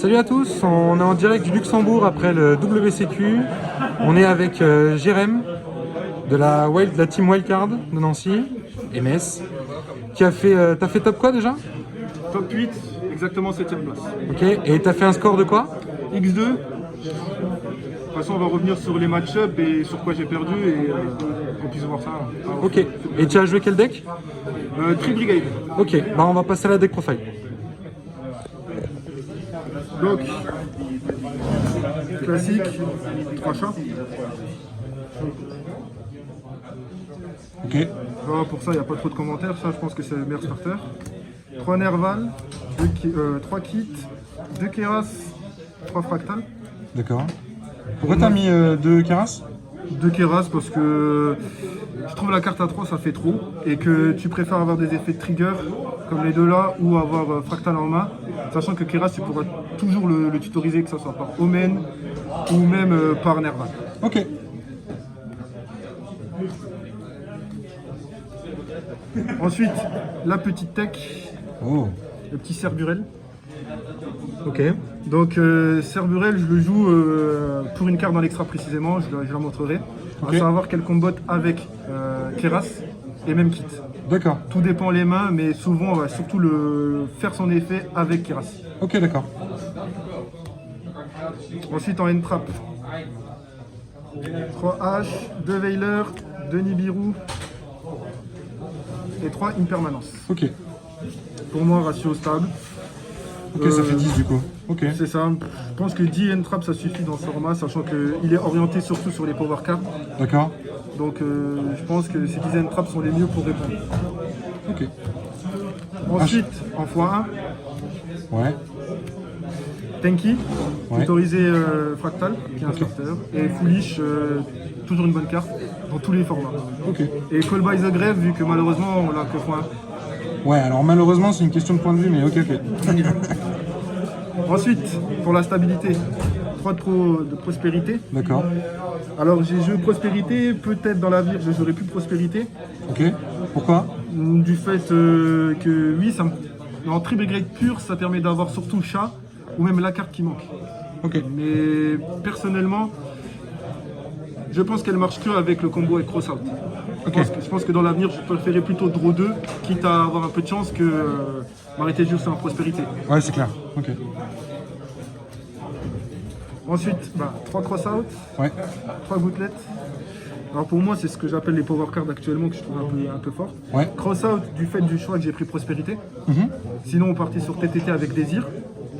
Salut à tous, on est en direct du Luxembourg après le WCQ. On est avec Jérém de la team Wildcard de Nancy, MS, qui a fait. T'as fait top quoi déjà? Top 8, exactement 7ème place. Ok, et t'as fait un score de quoi? X2. De toute façon, on va revenir sur les match-up et sur quoi j'ai perdu et qu'on puisse voir ça. Ok, et tu as joué quel deck? Tri Brigade. Ok, bah on va passer à la deck profile. Donc, classique, 3 chats. Ok. Voilà, pour ça, il n'y a pas trop de commentaires. Ça, je pense que c'est le meilleur starter. 3 Nerval, 3 kits, 2 Keras, 3 Fractal. D'accord. Pourquoi t'as mis 2 Keras? 2 Keras parce que je trouve la carte à 3 ça fait trop et que tu préfères avoir des effets de trigger comme les deux là ou avoir Fractal en main, sachant que Keras tu pourras toujours le tutoriser, que ce soit par Omen ou même par Nerval. Ok. Ensuite, la petite tech, Oh. le petit Cerburel. Ok. Donc Cerburel, je le joue pour une carte dans l'extra précisément, je la montrerai. Ok. À savoir qu'elle combotte avec Keras et même kit. D'accord. Tout dépend les mains, mais souvent on va surtout faire son effet avec Keras. Ok, d'accord. Ensuite en N-Trap, 3 H, 2 Veiler, 2 Nibiru et 3 Impermanence. Ok. Pour moi, ratio stable. Ok, ça fait 10 du coup. Ok. C'est ça. Je pense que 10 N-Trap ça suffit dans ce format, sachant qu'il est orienté surtout sur les power cards. D'accord. Donc je pense que ces 10 N-Trap sont les mieux pour répondre. Ok. Ensuite, en x1, Ouais. Tenki, Ouais. tutorisé Fractal, qui est un starter, et Foolish, toujours une bonne carte, dans tous les formats. Ok. Et Call by the Grave, vu que malheureusement on l'a que x1. Ouais, alors malheureusement c'est une question de point de vue, mais ok, ok. Ensuite, pour la stabilité, 3 de prospérité. D'accord. Alors j'ai joué prospérité, peut-être dans l'avenir je jouerai plus prospérité, Ok. Pourquoi? du fait que oui, en Tri Brigade pur, ça permet d'avoir surtout chat, ou même la carte qui manque. Ok. Mais personnellement, je pense qu'elle marche que avec le combo avec Crossout. Ok. Je pense que dans l'avenir, je préférerais plutôt Draw 2, quitte à avoir un peu de chance que m'arrêter juste en prospérité. Ouais, c'est clair. Ok. Ensuite, 3 Crossout, Ouais. 3 gouttelettes. Alors pour moi, c'est ce que j'appelle les power cards actuellement que je trouve un peu fort. Ouais. Crossout du fait du choix que j'ai pris prospérité. Mhm. Sinon, on partait sur TTT avec désir.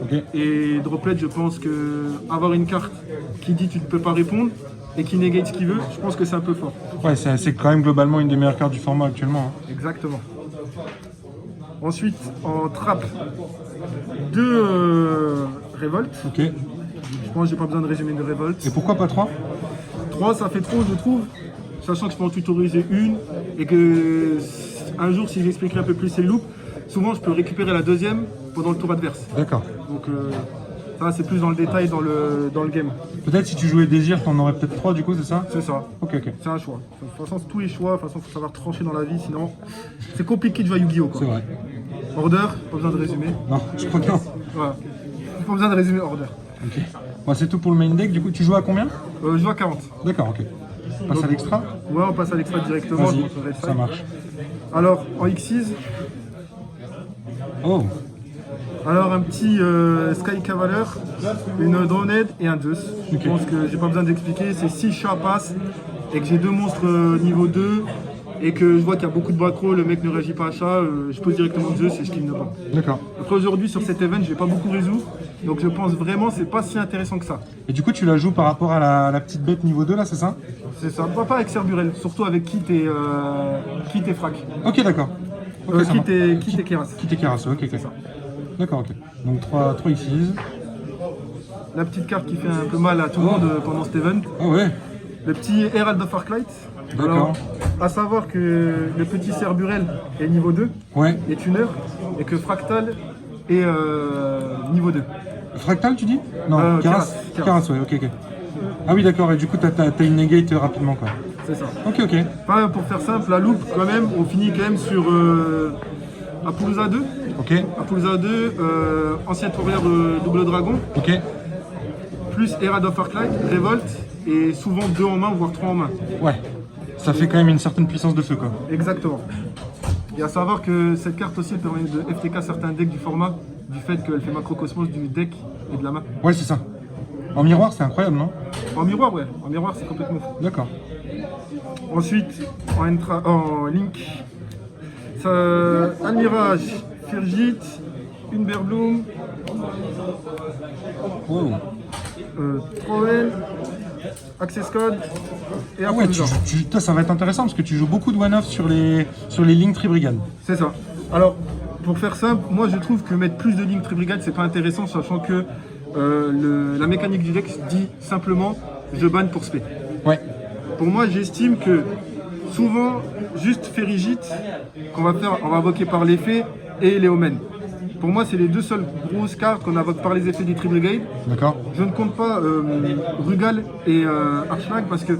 Ok. Et Droplet, je pense que avoir une carte qui dit tu ne peux pas répondre et qui négate ce qu'il veut, je pense que c'est un peu fort. Ouais, c'est quand même globalement une des meilleures cartes du format actuellement. Hein. Exactement. Ensuite, en trap, 2 révoltes. Ok. Je pense que j'ai pas besoin de résumer de révolte. Et pourquoi pas 3? 3, ça fait trop, je trouve. Sachant que je peux en tutoriser une et que un jour, si j'expliquerai un peu plus ces loops, souvent je peux récupérer la deuxième pendant le tour adverse. D'accord. Donc ça, c'est plus dans le détail dans le game. Peut-être si tu jouais Désir, t'en aurais peut-être 3 du coup, c'est ça? C'est ça. Ok, ok. C'est un choix. De toute façon, c'est tous les choix. De toute façon, il faut savoir trancher dans la vie, sinon c'est compliqué de jouer à Yu-Gi-Oh! Quoi. C'est vrai. Order, pas besoin de résumer. Non, je crois que non. Voilà. Pas besoin de résumer Order. Ok. Bon, c'est tout pour le main deck. Du coup, tu joues à combien? Je joue à 40. D'accord, ok. On passe à l'extra? Ouais, on passe à l'extra directement. je Vas-y, montrerai le ça side. marche. Alors, en X6, Oh, alors un petit Sky Cavalier, une Dronehead et un Zeus. Ok. Je pense que j'ai pas besoin d'expliquer. C'est 6 chats passent et que j'ai 2 monstres niveau 2 et que je vois qu'il y a beaucoup de backroll, le mec ne réagit pas à ça, je pose directement Zeus et je kill ne pas. d'accord. Après aujourd'hui sur cet event, je vais pas beaucoup résoudre. Donc je pense vraiment c'est pas si intéressant que ça. Et du coup, tu la joues par rapport à la petite bête niveau 2 là, c'est ça? C'est ça, pas avec Cerburel, surtout avec Kit et Frac. Ok, d'accord. Ok, ça marche. Kit et Keras. Kit et Keras, ok, ok. D'accord, ok. Donc 3 X6. La petite carte qui fait un peu mal à tout le monde pendant cet event. Ah ouais, Le petit Herald of Arclight. D'accord. Alors, à savoir que le petit Cerburel est niveau 2, ouais. est tuner, et que Fractal est niveau 2. Fractal, tu dis? Non, Keras. Keras. Keras, ouais, ok, ok. Ah oui, d'accord, et du coup, t'as une negate rapidement, quoi. C'est ça. Ok, ok. Enfin, pour faire simple, la loupe, quand même, on finit quand même sur Apollousa 2. Ok. Apollousa 2, ancienne fourrière double dragon. Ok. Plus Herald of Arclight, Révolte, et souvent 2 en main, voire 3 en main. Ouais. Ça fait quand même une certaine puissance de feu, quoi. Exactement. Et à savoir que cette carte aussi elle permet de FTK certains decks du format, du fait qu'elle fait macrocosmos du deck et de la main. Ouais, c'est ça. En miroir, c'est incroyable, non? En miroir, ouais. En miroir, c'est complètement fou. D'accord. Ensuite, en Link, ça, un Mirage, Firgit, une Berbloom, Wow. Troel, Access Code et Ah ouais, Apollousa. toi, ça va être intéressant parce que tu joues beaucoup de one-off sur les lignes Tribrigade. C'est ça. Alors, pour faire simple, moi je trouve que mettre plus de lignes Tribrigade, c'est pas intéressant, sachant que la mécanique du deck dit simplement je banne pour spé. Ouais. Pour moi, j'estime que souvent, juste Ferrigite, qu'on va faire, on va invoquer par l'effet, et Léomène. Pour moi, c'est les deux seules grosses cartes qu'on invoque par les effets du Tribrigade. D'accord. Je ne compte pas Rugal et Archmag parce que,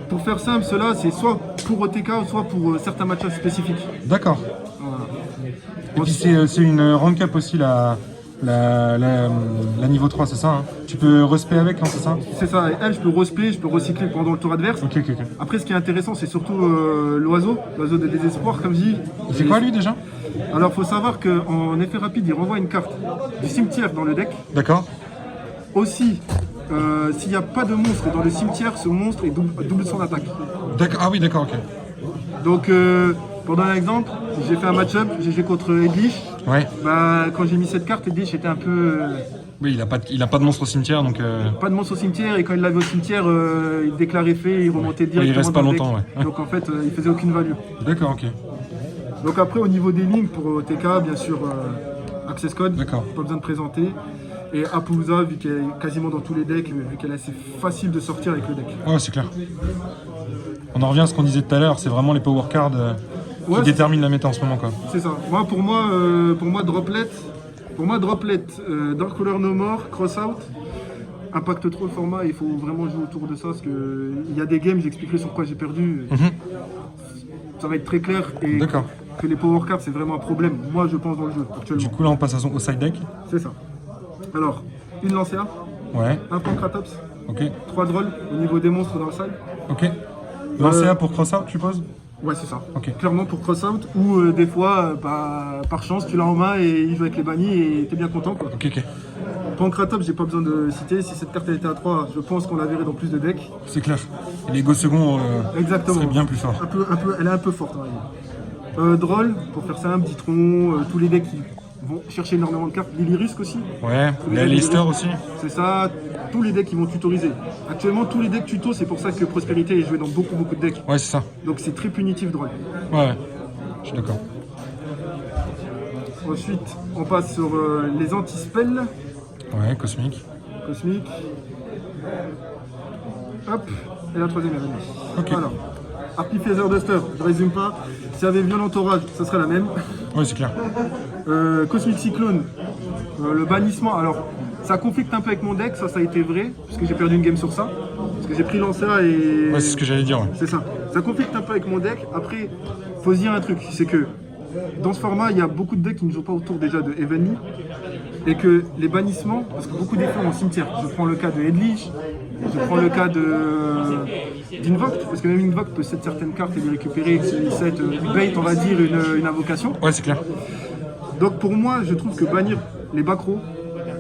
pour faire simple, cela c'est soit pour OTK ou soit pour certains matchs spécifiques. D'accord. Voilà. Et puis c'est une rank up aussi la niveau 3, c'est ça, hein? Tu peux respect avec, non, c'est ça? C'est ça, et elle, je peux replay, je peux recycler pendant le tour adverse. Ok. Après, ce qui est intéressant, c'est surtout l'oiseau de désespoir, comme je dis. Il fait quoi lui déjà? Alors, faut savoir qu'en effet rapide, il renvoie une carte du cimetière dans le deck. D'accord. Aussi, s'il n'y a pas de monstre dans le cimetière, ce monstre est double son attaque. D'accord. Ah oui, d'accord, ok. Donc, pour donner un exemple, j'ai fait un match-up, j'ai joué contre Edlich. Ouais. Bah, quand j'ai mis cette carte, Edlich était un peu. Oui, il a pas de monstre au cimetière, donc. Pas de monstre au cimetière, et quand il l'avait au cimetière, il déclarait fait, il remontait directement. il reste pas dans le longtemps, deck. ouais. Donc en fait, il faisait aucune value. D'accord, ok. Donc après, au niveau des lignes, pour TK, bien sûr, Access Code, D'accord. pas besoin de présenter. Et Apollousa, vu qu'elle est quasiment dans tous les decks, vu qu'elle est assez facile de sortir avec le deck. Ouais, c'est clair. On en revient à ce qu'on disait tout à l'heure, c'est vraiment les power cards qui Ouais, déterminent la méta en ce moment, quoi. c'est ça. Pour moi, Droplet, Dark Color No More, Crossout, impacte trop le format, il faut vraiment jouer autour de ça, parce qu'il y a des games, j'expliquerai sur quoi j'ai perdu. Ça va être très clair, et D'accord. que les power cards, c'est vraiment un problème, moi je pense, dans le jeu, actuellement. Du coup, là, on passe au side deck. C'est ça. Alors, une Lancea, Ouais. un Pancratops, Ok. 3 drôles au niveau des monstres dans le side. Ok. Lancer pour cross-out, tu supposes? Ouais, c'est ça. Ok. Clairement pour Crossout, ou des fois, par chance, tu l'as en main et il joue avec les bannis et t'es bien content, quoi. Ok. Pancratops, j'ai pas besoin de citer. Si cette carte elle était à 3, je pense qu'on la verrait dans plus de decks. C'est clair. Et les go second Exactement. seraient bien plus forts. Elle est un peu forte, on va dire. Droll, pour faire simple, Ditron, tous les decks qui vont chercher énormément de cartes. Lillirusque aussi. Ouais. Les Les Lister aussi. C'est ça, tous les decks qui vont tutoriser. Actuellement, tous les decks tuto, c'est pour ça que Prospérité est joué dans beaucoup de decks. Ouais, c'est ça. Donc c'est très punitif, Droll. Ouais. Je suis d'accord. Ensuite, on passe sur les anti-spells. Ouais, cosmique. Cosmique. Hop, et la troisième est venue. Ok. Voilà. Harpy Feather Duster, je résume pas. S'il y avait Violent Orage, ça serait la même. Ouais, c'est clair. Cosmic Cyclone, le bannissement. Alors, ça conflicte un peu avec mon deck, ça a été vrai, parce que j'ai perdu une game sur ça. Parce que j'ai pris Lancea et. Ouais, c'est ce que j'allais dire, ouais. C'est ça. Ça conflicte un peu avec mon deck. Après, faut se dire un truc, c'est que dans ce format, il y a beaucoup de decks qui ne jouent pas autour déjà de Heavenly. Et que les bannissements, parce que beaucoup d'effets ont cimetière. Je prends le cas de Edlich, je prends le cas d'Invoke, parce que même Invoke peut set certaines cartes et les récupérer, il set, il bait, on va dire, une invocation. Ouais, c'est clair. Donc pour moi, je trouve que bannir les backrows,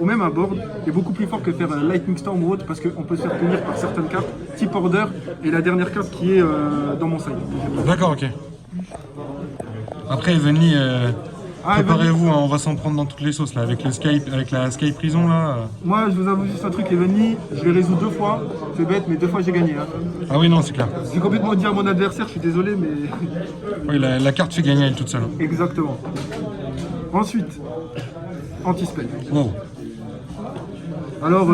ou même un board, est beaucoup plus fort que faire un Lightning Storm ou autre, parce qu'on peut se faire punir par certaines cartes, type Order, et la dernière carte qui est dans mon side. D'accord, ok. Après, Evenly, préparez-vous, hein, on va s'en prendre dans toutes les sauces là, avec la Sky Prison là. Moi, je vous avoue juste un truc, Evenly, je l'ai résolu 2 fois, c'est bête, mais 2 fois j'ai gagné. Hein. Ah oui, non, c'est clair. J'ai complètement dit à mon adversaire, je suis désolé, mais... Oui, la carte fait gagner elle toute seule. Exactement. Ensuite, anti-spell. Wow. Alors,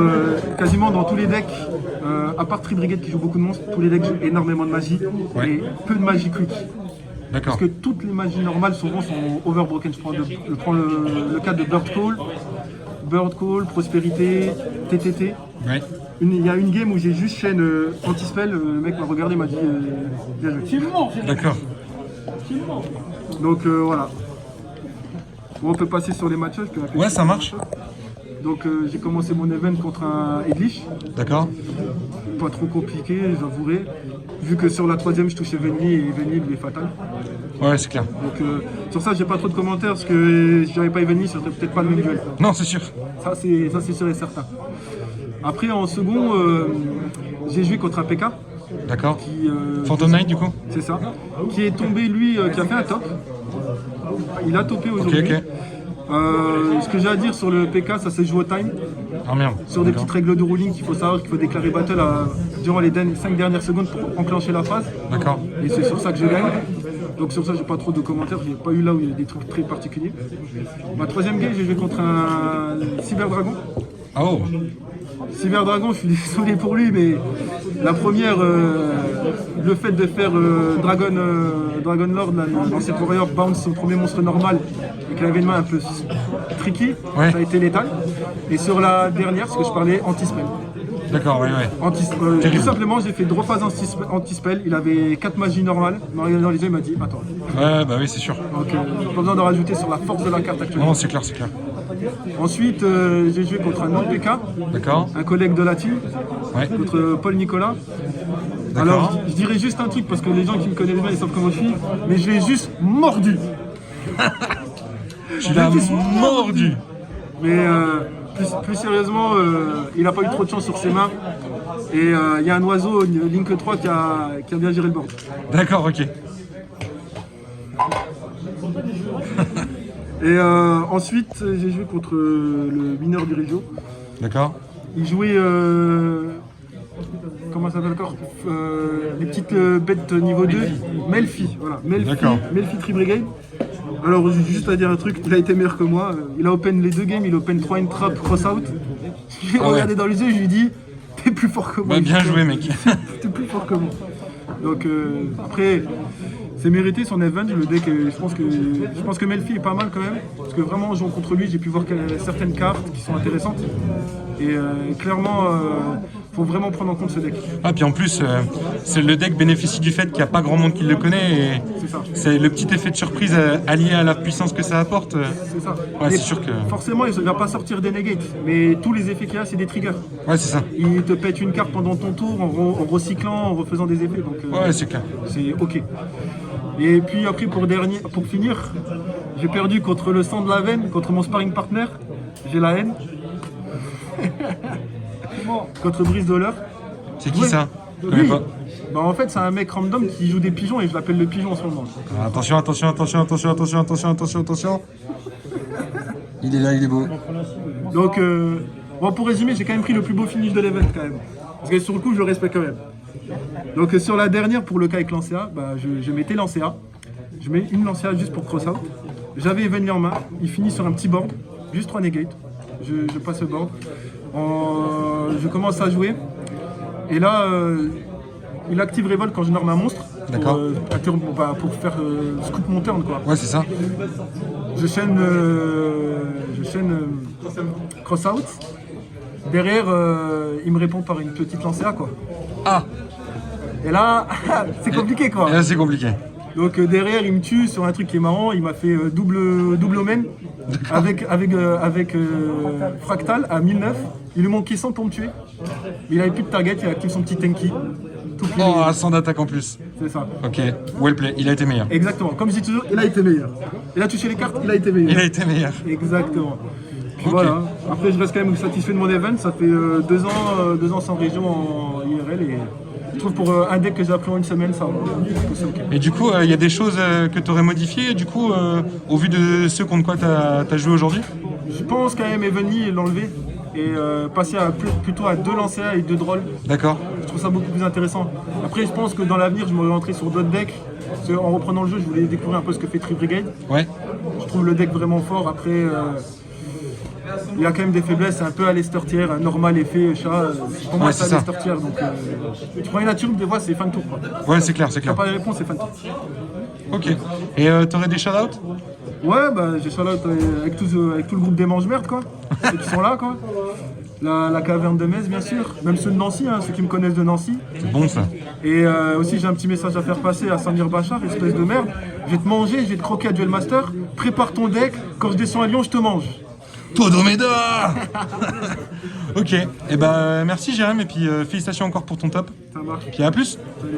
quasiment dans tous les decks, à part Tribrigade qui joue beaucoup de monstres, tous les decks jouent énormément de magie, Ouais. et peu de magie quick. D'accord. Parce que toutes les magies normales souvent sont overbroken. Je prends le cas de Bird Call, Prospérité, TTT. Ouais. Il y a une game où j'ai juste chaîne anti-spell, le mec m'a regardé, m'a dit bien joué. D'accord. Donc voilà. Bon, on peut passer sur les matchs. Ouais, ça marche. Donc j'ai commencé mon event contre un Edlich. D'accord. Pas trop compliqué, j'avouerai. Vu que sur la troisième, je touchais Venny et Venny lui est fatal. Ouais, c'est clair. Donc sur ça, j'ai pas trop de commentaires parce que si j'avais pas Venny, ce serait peut-être pas le même duel. Non, c'est sûr. Ça, c'est sûr et certain. Après, en second, j'ai joué contre un PK. D'accord. Qui, Phantom Knight, du coup. C'est ça. Qui est tombé, lui, qui a fait un top. Il a topé aujourd'hui. Ok, ok. Ce que j'ai à dire sur le PK, ça se joue au time. Ah merde. Sur des petites règles de ruling qu'il faut savoir qu'il faut déclarer battle durant les 5 dernières secondes pour enclencher la phase. D'accord. Et c'est sur ça que je gagne. Donc sur ça, j'ai pas trop de commentaires. J'ai pas eu là où il y a des trucs très particuliers. Ma troisième game, j'ai joué contre un Cyber Dragon. Ah oh. Cyber Dragon, je suis désolé pour lui, mais la première, le fait de faire Dragon Lord, l'ancien warrior, bounce son premier monstre normal, et qu'il avait une main un peu tricky, Ouais. ça a été létal. Et sur la dernière, ce que je parlais, anti-spell. D'accord, ouais, ouais. Tout simplement, j'ai fait draw phase anti-spell, il avait 4 magies normales, il m'a regardé dans les yeux, il m'a dit attends. Ouais, bah oui, c'est sûr. Donc, pas besoin de rajouter sur la force de la carte actuelle. Non, c'est clair, c'est clair. Ensuite, j'ai joué contre un autre PK, D'accord. un collègue de la team, Ouais. contre Paul Nicolas. D'accord. Alors, je dirais juste un truc parce que les gens qui me connaissent bien, ils savent comment je suis, mais je l'ai juste mordu. Tu l'as mordu. Mais plus sérieusement, il n'a pas eu trop de chance sur ses mains. Et il y a un oiseau, Link 3, qui a bien géré le board. D'accord, ok. Et ensuite, j'ai joué contre le mineur du Régio. D'accord. Il jouait. Comment ça s'appelle encore les petites bêtes niveau 2. Melfi, voilà. D'accord. Melfi Tree Brigade. Alors, j'ai juste à dire un truc, il a été meilleur que moi. Il a open les 2 games, il a open 3 in trap, cross out. Je lui ai regardé dans les yeux, je lui ai dit t'es plus fort que moi. Bah, bien joué, mec. T'es plus fort que moi. Donc, après. C'est mérité son event, le deck, je pense que Melfi est pas mal quand même, parce que vraiment en jouant contre lui, j'ai pu voir certaines cartes qui sont intéressantes. Et clairement, faut vraiment prendre en compte ce deck. Ah, puis en plus, c'est le deck bénéficie du fait qu'il n'y a pas grand monde qui le connaît. Et C'est ça. c'est le petit effet de surprise allié à la puissance que ça apporte. C'est ça. Ouais, Et c'est sûr que. forcément, il ne va pas sortir des negates, mais tous les effets qu'il y a, c'est des triggers. Ouais, c'est ça. Il te pète une carte pendant ton tour en recyclant, en refaisant des effets. Donc, Ouais, c'est clair. c'est ok. Et puis après, pour finir, j'ai perdu contre le sang de la veine, contre mon sparring partner. J'ai la haine. Contre Brice Dollar. C'est qui Ouais. ça? Je Lui, connais pas. bah en fait, c'est un mec random qui joue des pigeons et je l'appelle le pigeon en ce moment. Ah, attention, attention, attention, attention, attention, attention, attention, attention. Il est là, il est beau. Donc, bon, pour résumer, j'ai quand même pris le plus beau finish de l'event quand même. Parce que sur le coup, je le respecte quand même. Donc, sur la dernière, pour le cas avec Lancea, bah, je mettais Lancea. Je mets une Lancea juste pour cross out. J'avais Evenly en main. Il finit sur un petit board, juste 3 negates. Je passe le board. Je commence à jouer. Et là, il active Revolt quand je norme un monstre. D'accord. Pour faire scoop mon turn, quoi. Ouais, c'est ça. Je chaîne cross out. Derrière, il me répond par une petite Lancea, quoi. Ah! Et là, c'est compliqué, quoi. Et là, c'est compliqué. Donc derrière, il me tue sur un truc qui est marrant. Il m'a fait double omen avec Fractal à 1009. Il lui manquait 100 pour me tuer. Il avait plus de target, il active son petit tanky. Tout plié. Oh, sans d'attaque en plus. C'est ça. Ok, well play, il a été meilleur. Exactement. Comme je dis toujours, il a été meilleur. Il a touché les cartes, il a été meilleur. Il a été meilleur. Exactement. Puis Ok. voilà. Après, je reste quand même satisfait de mon event. Ça fait 2 ans sans région en IRL et je trouve pour un deck que j'ai appris en une semaine, ça va. C'est ok. Et du coup, il y a des choses que tu aurais modifiées, du coup, au vu de ce contre quoi tu as joué aujourd'hui? Je pense quand même Evenly l'enlever et passer plutôt à 2 lancers et 2 drolls. D'accord. Je trouve ça beaucoup plus intéressant. Après, je pense que dans l'avenir, je m'orienterai sur d'autres decks. Parce qu'en reprenant le jeu, je voulais découvrir un peu ce que fait Tree Brigade. Ouais. Je trouve le deck vraiment fort. Après, il y a quand même des faiblesses. C'est un peu à Lester Tier, normal effet chat. Pour moi, Ouais, c'est c'est à ça. Lester Tier. Donc, tu prends une nature, des fois, c'est fin de tour, quoi. Ouais, c'est clair, c'est T'as clair. pas de réponse, c'est fin de tour. Ok. Et t'aurais des shout-outs? Ouais, bah j'ai ça là avec tout le groupe des mange-merdes, quoi. Ceux qui sont là, quoi. La caverne de Metz, bien sûr. Même ceux de Nancy, hein, ceux qui me connaissent de Nancy. C'est bon ça. Et aussi, j'ai un petit message à faire passer à Samir Bachar, espèce de merde. Je vais te manger, je vais te croquer à Duel Master. Prépare ton deck. Quand je descends à Lyon, je te mange. Todomeda. Ok. Et ben merci Jérém et puis félicitations encore pour ton top. Ça marche. Puis à plus. Salut.